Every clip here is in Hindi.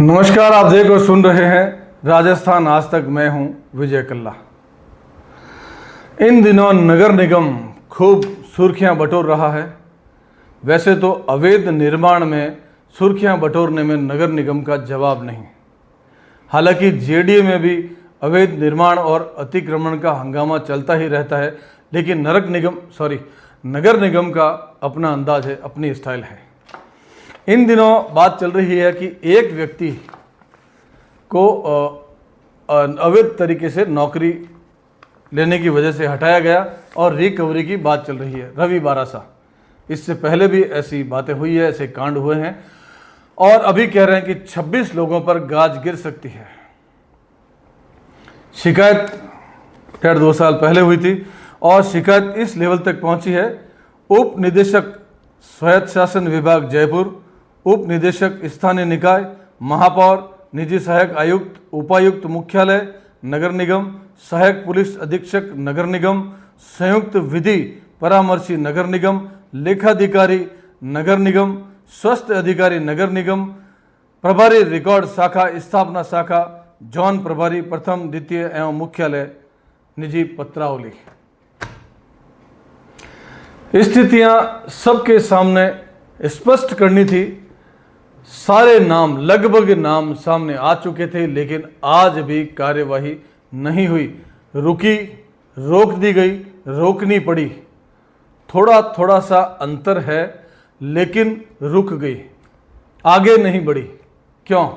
नमस्कार, आप देख और सुन रहे हैं राजस्थान आज तक। मैं हूं विजय कल्ला। इन दिनों नगर निगम खूब सुर्खियां बटोर रहा है। वैसे तो अवैध निर्माण में सुर्खियां बटोरने में नगर निगम का जवाब नहीं। हालांकि जेडीए में भी अवैध निर्माण और अतिक्रमण का हंगामा चलता ही रहता है, लेकिन नगर निगम का अपना अंदाज है, अपनी स्टाइल है। इन दिनों बात चल रही है कि एक व्यक्ति को अवैध तरीके से नौकरी लेने की वजह से हटाया गया और रिकवरी की बात चल रही है। रवि बारासा, इससे पहले भी ऐसी बातें हुई है, ऐसे कांड हुए हैं और अभी कह रहे हैं कि 26 लोगों पर गाज गिर सकती है। शिकायत 1.5-2 साल पहले हुई थी और शिकायत इस लेवल तक पहुंची है। उप निदेशक स्वायत्त शासन विभाग जयपुर, उप निदेशक स्थानीय निकाय, महापौर, निजी सहायक आयुक्त, उपायुक्त मुख्यालय नगर निगम, सहायक पुलिस अधीक्षक नगर निगम, संयुक्त विधि परामर्शी नगर निगम, लेखाधिकारी नगर निगम, स्वास्थ्य अधिकारी नगर निगम, प्रभारी रिकॉर्ड शाखा, स्थापना शाखा, जॉन प्रभारी प्रथम द्वितीय एवं मुख्यालय निजी पत्रावली। स्थितियां सबके सामने स्पष्ट करनी थी। सारे नाम, लगभग नाम सामने आ चुके थे, लेकिन आज भी कार्यवाही नहीं हुई। रोक दी गई, रोकनी पड़ी। थोड़ा थोड़ा सा अंतर है, लेकिन रुक गई, आगे नहीं बढ़ी। क्यों?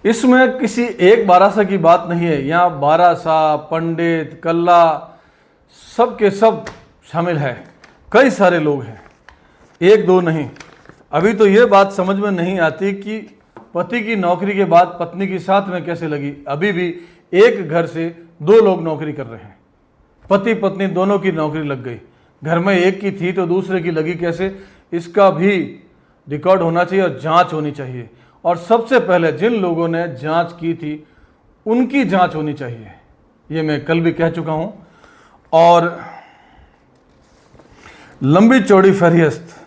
इसमें किसी एक बारासा की बात नहीं है। यहाँ बारासा, पंडित, कल्ला, सब के सब शामिल है। कई सारे लोग हैं, एक दो नहीं। अभी तो ये बात समझ में नहीं आती कि पति की नौकरी के बाद पत्नी की साथ में कैसे लगी। अभी भी एक घर से 2 लोग नौकरी कर रहे हैं, पति पत्नी दोनों की नौकरी लग गई। घर में एक की थी तो दूसरे की लगी कैसे, इसका भी रिकॉर्ड होना चाहिए और जांच होनी चाहिए। और सबसे पहले जिन लोगों ने जांच की थी उनकी जांच होनी चाहिए। ये मैं कल भी कह चुका हूं। और लंबी चौड़ी फहरिस्त,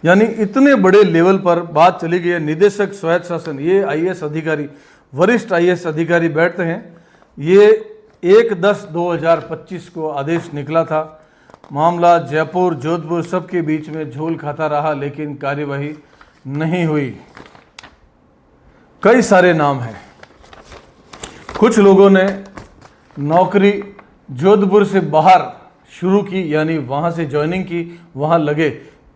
यानी इतने बड़े लेवल पर बात चली गई है। निदेशक स्वायत्त शासन, ये आईएएस अधिकारी, वरिष्ठ आईएएस अधिकारी बैठते हैं। ये 1/10/2025 को आदेश निकला था। मामला जयपुर, जोधपुर सबके बीच में झोल खाता रहा, लेकिन कार्यवाही नहीं हुई। कई सारे नाम हैं। कुछ लोगों ने नौकरी जोधपुर से बाहर शुरू की, यानी वहाँ से ज्वाइनिंग की, वहाँ लगे,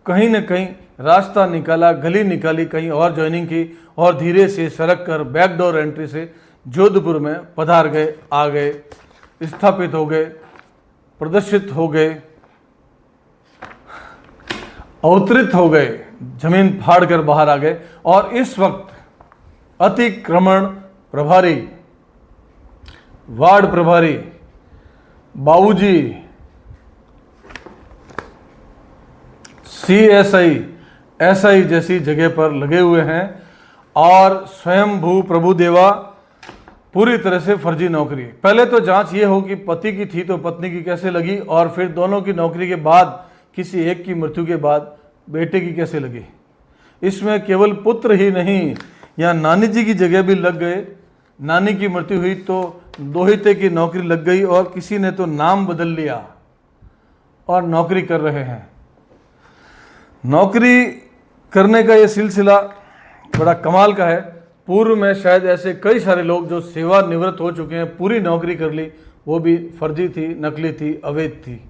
कहीं न कहीं रास्ता निकाला, गली निकाली, कहीं और ज्वाइनिंग की और धीरे से सड़क कर बैकडोर एंट्री से जोधपुर में पधार गए, आ गए, स्थापित हो गए, प्रदर्शित हो गए, अवतरित हो गए, जमीन फाड़ कर बाहर आ गए। और इस वक्त अतिक्रमण प्रभारी, वार्ड प्रभारी, बाबूजी, सीएसआई, एसआई जैसी जगह पर लगे हुए हैं और स्वयंभू प्रभुदेवा पूरी तरह से फर्जी नौकरी। पहले तो जांच ये हो कि पति की थी तो पत्नी की कैसे लगी, और फिर दोनों की नौकरी के बाद किसी एक की मृत्यु के बाद बेटे की कैसे लगी। इसमें केवल पुत्र ही नहीं, यहाँ नानी जी की जगह भी लग गए। नानी की मृत्यु हुई तो दोहिते की नौकरी लग गई और किसी ने तो नाम बदल लिया और नौकरी कर रहे हैं। नौकरी करने का ये सिलसिला बड़ा कमाल का है। पूर्व में शायद ऐसे कई सारे लोग जो सेवानिवृत्त हो चुके हैं, पूरी नौकरी कर ली, वो भी फर्जी थी, नकली थी, अवैध थी।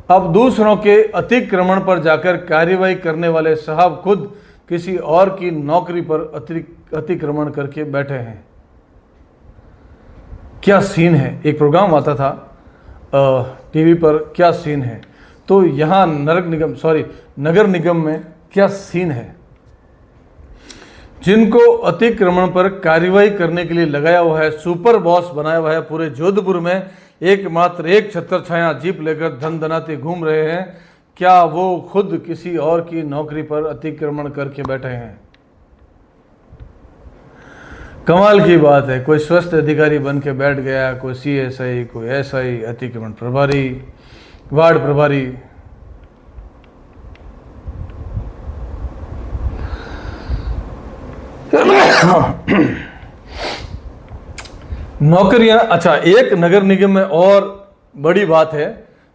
अब दूसरों के अतिक्रमण पर जाकर कार्यवाही करने वाले साहब खुद किसी और की नौकरी पर अतिक्रमण करके बैठे हैं। क्या सीन है। एक प्रोग्राम आता था टीवी पर, क्या सीन है। तो यहाँ नगर निगम में क्या सीन है। जिनको अतिक्रमण पर कार्यवाही करने के लिए लगाया हुआ है, सुपर बॉस बनाया हुआ है, पूरे जोधपुर में एकमात्र एक छत्रछाया जीप लेकर धन धनाते घूम रहे हैं। क्या वो खुद किसी और की नौकरी पर अतिक्रमण करके बैठे हैं? कमाल की बात है। कोई स्वास्थ्य अधिकारी बन के बैठ गया, कोई सीएसआई, कोई एसआई, अतिक्रमण प्रभारी, वार्ड प्रभारी। नौकरियां, अच्छा, एक नगर निगम में और बड़ी बात है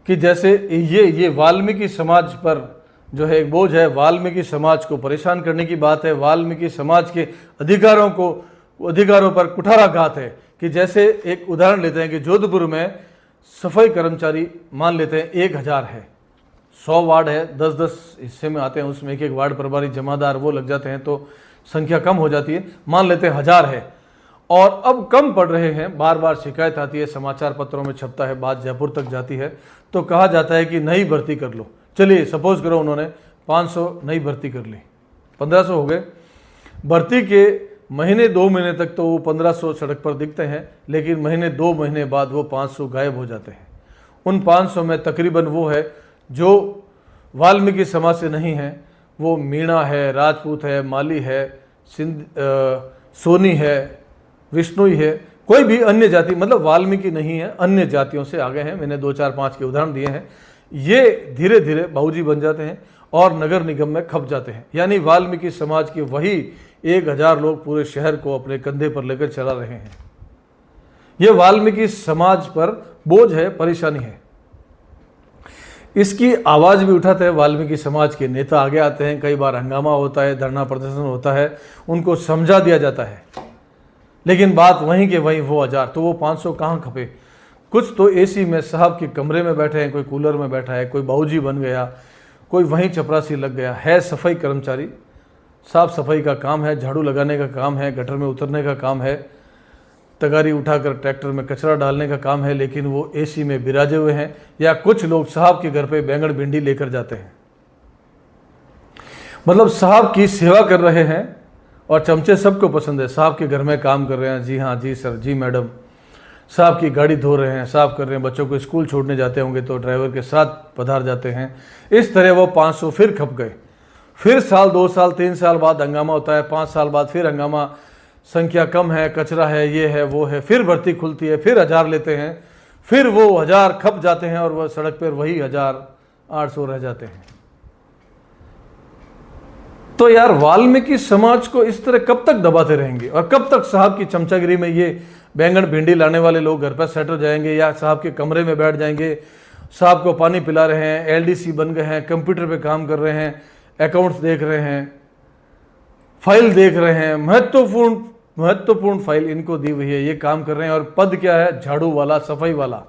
कि जैसे ये वाल्मीकि समाज पर जो है एक बोझ है, वाल्मीकि समाज को परेशान करने की बात है, वाल्मीकि समाज के अधिकारों पर कुठाराघात है। कि जैसे एक उदाहरण लेते हैं कि जोधपुर में सफाई कर्मचारी मान लेते हैं 1000 है, 100 वार्ड है, 10-10 हिस्से में आते हैं, उसमें एक वार्ड प्रभारी जमादार वो लग जाते हैं तो संख्या कम हो जाती है। मान लेते हैं 1000 है और अब कम पड़ रहे हैं, बार बार शिकायत आती है, समाचार पत्रों में छपता है, बात जयपुर तक जाती है, तो कहा जाता है कि नई भर्ती कर लो। चलिए सपोज करो उन्होंने 500 नई भर्ती कर ली, 1500 हो गए। भर्ती के महीने 2 महीने तक तो वो 1500 सड़क पर दिखते हैं, लेकिन महीने 2 महीने बाद वो 500 गायब हो जाते हैं। उन 500 में तकरीबन वो है जो वाल्मीकि समाज से नहीं है, वो मीणा है, राजपूत है, माली है, सोनी है, विष्णुई है, कोई भी अन्य जाति, मतलब वाल्मीकि नहीं है, अन्य जातियों से आ गए हैं। मैंने 2 4 5 के उदाहरण दिए हैं। ये धीरे धीरे बाबूजी बन जाते हैं और नगर निगम में खप जाते हैं। यानी वाल्मीकि समाज के वही 1000 लोग पूरे शहर को अपने कंधे पर लेकर चला रहे हैं। ये वाल्मीकि समाज पर बोझ है, परेशानी है। इसकी आवाज़ भी उठाते हैं वाल्मीकि समाज के नेता, आगे आते हैं, कई बार हंगामा होता है, धरना प्रदर्शन होता है, उनको समझा दिया जाता है, लेकिन बात वहीं के वहीं वो 1000, तो वो 500 कहाँ खपे। कुछ तो एसी में साहब के कमरे में बैठे हैं, कोई कूलर में बैठा है, कोई बाबूजी बन गया, कोई वहीं चपरासी लग गया है। सफाई कर्मचारी, साफ सफाई का काम है, झाड़ू लगाने का काम है, गटर में उतरने का काम है, तगारी उठाकर ट्रैक्टर में कचरा डालने का काम है, लेकिन वो एसी में बिराजे हुए हैं। या कुछ लोग साहब के घर पे बैंगन भिंडी लेकर जाते हैं, मतलब साहब की सेवा कर रहे हैं और चमचे सबको पसंद है। साहब के घर में काम कर रहे हैं, जी हाँ, जी सर, जी मैडम, साहब की गाड़ी धो रहे हैं, साफ कर रहे हैं, बच्चों को स्कूल छोड़ने जाते होंगे तो ड्राइवर के साथ पधार जाते हैं। इस तरह वो 500 फिर खप गए। फिर साल, 2 साल, 3 साल बाद हंगामा होता है, 5 साल बाद फिर हंगामा, संख्या कम है, कचरा है, ये है, वो है, फिर भर्ती खुलती है, फिर 1000 लेते हैं, फिर वो 1000 खप जाते हैं और वह सड़क पर वही 1800 रह जाते हैं। तो यार वाल्मीकि समाज को इस तरह कब तक दबाते रहेंगे और कब तक साहब की चमचागिरी में ये बैंगन भिंडी लाने वाले लोग घर पर सेट हो जाएंगे या साहब के कमरे में बैठ जाएंगे, साहब को पानी पिला रहे हैं, एलडीसी बन गए हैं, कंप्यूटर पे काम कर रहे हैं, अकाउंट्स देख रहे हैं, फाइल देख रहे हैं, महत्वपूर्ण फाइल इनको दी हुई है, ये काम कर रहे हैं। और पद क्या है? झाड़ू वाला, सफाई वाला।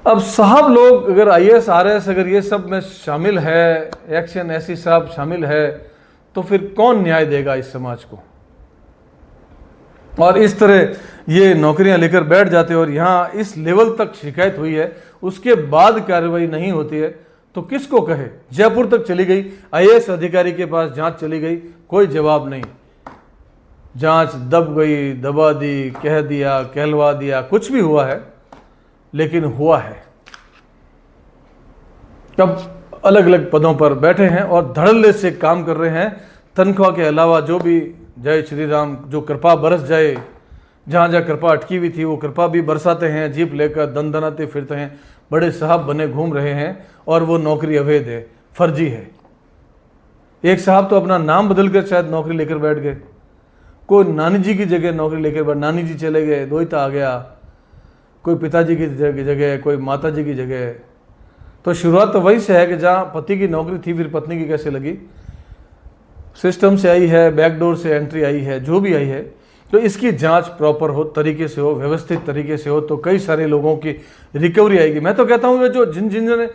अब साहब लोग अगर आईएएस आरएएस अगर ये सब में शामिल है, एक्शन ऐसी साहब शामिल है, तो फिर कौन न्याय देगा इस समाज को? और इस तरह ये नौकरियां लेकर बैठ जाते हैं और यहाँ इस लेवल तक शिकायत हुई है, उसके बाद कार्रवाई नहीं होती है तो किसको कहे? जयपुर तक चली गई, आईएएस अधिकारी के पास जांच चली गई, कोई जवाब नहीं, जांच दब गई, दबा दी, कह दिया, कहलवा दिया, कुछ भी हुआ है, लेकिन हुआ है। तब अलग अलग पदों पर बैठे हैं और धड़ल्ले से काम कर रहे हैं। तनख्वाह के अलावा जो भी, जय श्री राम, जो कृपा बरस जाए, जहाँ जहाँ कृपा अटकी हुई थी वो कृपा भी बरसाते हैं, जीप लेकर दनदनाते फिरते हैं, बड़े साहब बने घूम रहे हैं और वो नौकरी अवैध है, फर्जी है। एक साहब तो अपना नाम बदल कर शायद नौकरी लेकर बैठ गए, कोई नानी जी की जगह नौकरी लेकर बैठ, नानी जी चले गए, दोहिता आ गया, कोई पिताजी की जगह, कोई माता जी की जगह। तो शुरुआत तो वहीं से है कि जहाँ पति की नौकरी थी फिर पत्नी की कैसे लगी, सिस्टम से आई है, बैकडोर से एंट्री आई है, जो भी आई है। तो इसकी जांच प्रॉपर हो, तरीके से हो, व्यवस्थित तरीके से हो, तो कई सारे लोगों की रिकवरी आएगी। मैं तो कहता हूँ जो जिन्होंने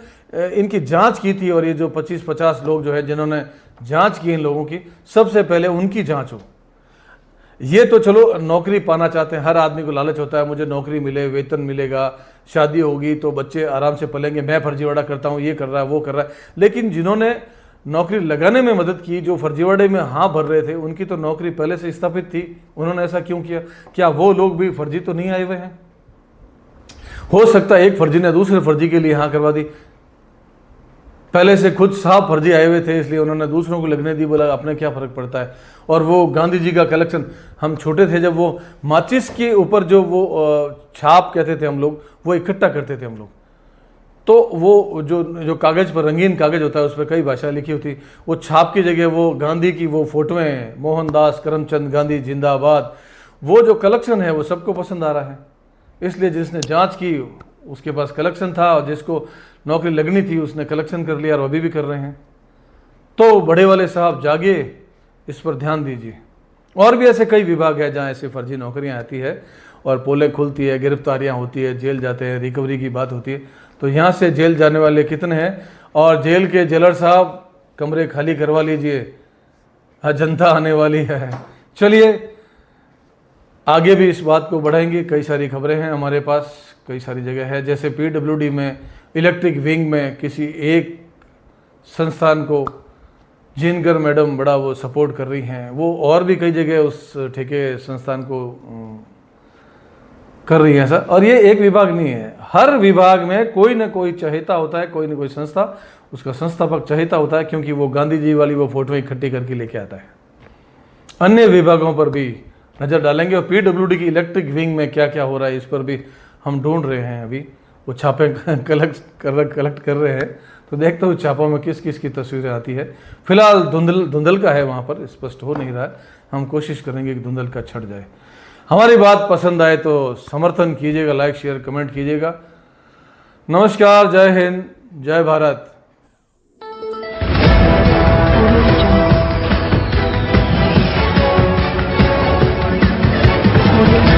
इनकी जांच की थी और ये जो 25-50 लोग जो है जिन्होंने जांच की इन लोगों की, सबसे पहले उनकी जांच हो। ये तो चलो नौकरी पाना चाहते हैं, हर आदमी को लालच होता है मुझे नौकरी मिले, वेतन मिलेगा, शादी होगी तो बच्चे आराम से पलेंगे, मैं फर्जीवाड़ा करता हूँ, ये कर रहा है, वो कर रहा है। लेकिन जिन्होंने नौकरी लगाने में मदद की, जो फर्जीवाड़े में हाँ भर रहे थे, उनकी तो नौकरी पहले से स्थापित थी, उन्होंने ऐसा क्यों किया? क्या वो लोग भी फर्जी तो नहीं आए हुए हैं? हो सकता है एक फर्जी ने दूसरे फर्जी के लिए हाँ करवा दी, पहले से खुद साहब फर्जी आए हुए थे इसलिए उन्होंने दूसरों को लगने दी, बोला अपने क्या फ़र्क पड़ता है। और वो गांधी जी का कलेक्शन, हम छोटे थे जब वो माचिस के ऊपर जो वो छाप कहते थे हम लोग, वो इकट्ठा करते थे हम लोग, तो वो जो कागज़ पर, रंगीन कागज़ होता है, उस पर कई भाषा लिखी होती, वो छाप की जगह वो गांधी की वो फोटोएं, मोहनदास करमचंद गांधी जिंदाबाद, वो जो कलेक्शन है वो सबको पसंद आ रहा है। इसलिए जिसने जांच की उसके पास कलेक्शन था, और जिसको नौकरी लगनी थी उसने कलेक्शन कर लिया, और अभी भी कर रहे हैं। तो बड़े वाले साहब जागे, इस पर ध्यान दीजिए। और भी ऐसे कई विभाग हैं जहाँ ऐसे फर्जी नौकरियाँ आती है और पोलें खुलती है, गिरफ्तारियाँ होती है, जेल जाते हैं, रिकवरी की बात होती है। तो यहाँ से जेल जाने वाले कितने हैं, और जेल के जेलर साहब कमरे खाली करवा लीजिए, हाँ जनता आने वाली है। चलिए आगे भी इस बात को बढ़ाएंगे। कई सारी खबरें हैं हमारे पास, कई सारी जगह है, जैसे PWD में इलेक्ट्रिक विंग में किसी एक संस्थान को जिनकर मैडम बड़ा वो सपोर्ट कर रही हैं, वो और भी कई जगह उस ठेके संस्थान को कर रही हैं सर। और ये एक विभाग नहीं है, हर विभाग में कोई ना कोई चहेता होता है, कोई ना कोई संस्था, उसका संस्थापक चहेता होता है, क्योंकि वो गांधी जी वाली वो फोटो इकट्ठी करके लेके आता है। अन्य विभागों पर भी नज़र डालेंगे, और PWD की इलेक्ट्रिक विंग में क्या क्या हो रहा है इस पर भी हम ढूंढ रहे हैं। अभी वो छापे कलेक्ट कर रहे हैं, तो देखते हो छापों में किस किस की तस्वीरें आती है। फिलहाल धुंधल का है, वहाँ पर स्पष्ट हो नहीं रहा है। हम कोशिश करेंगे कि धुंधल का छट जाए। हमारी बात पसंद आए तो समर्थन कीजिएगा, लाइक शेयर कमेंट कीजिएगा। नमस्कार, जय हिंद, जय भारत। Audio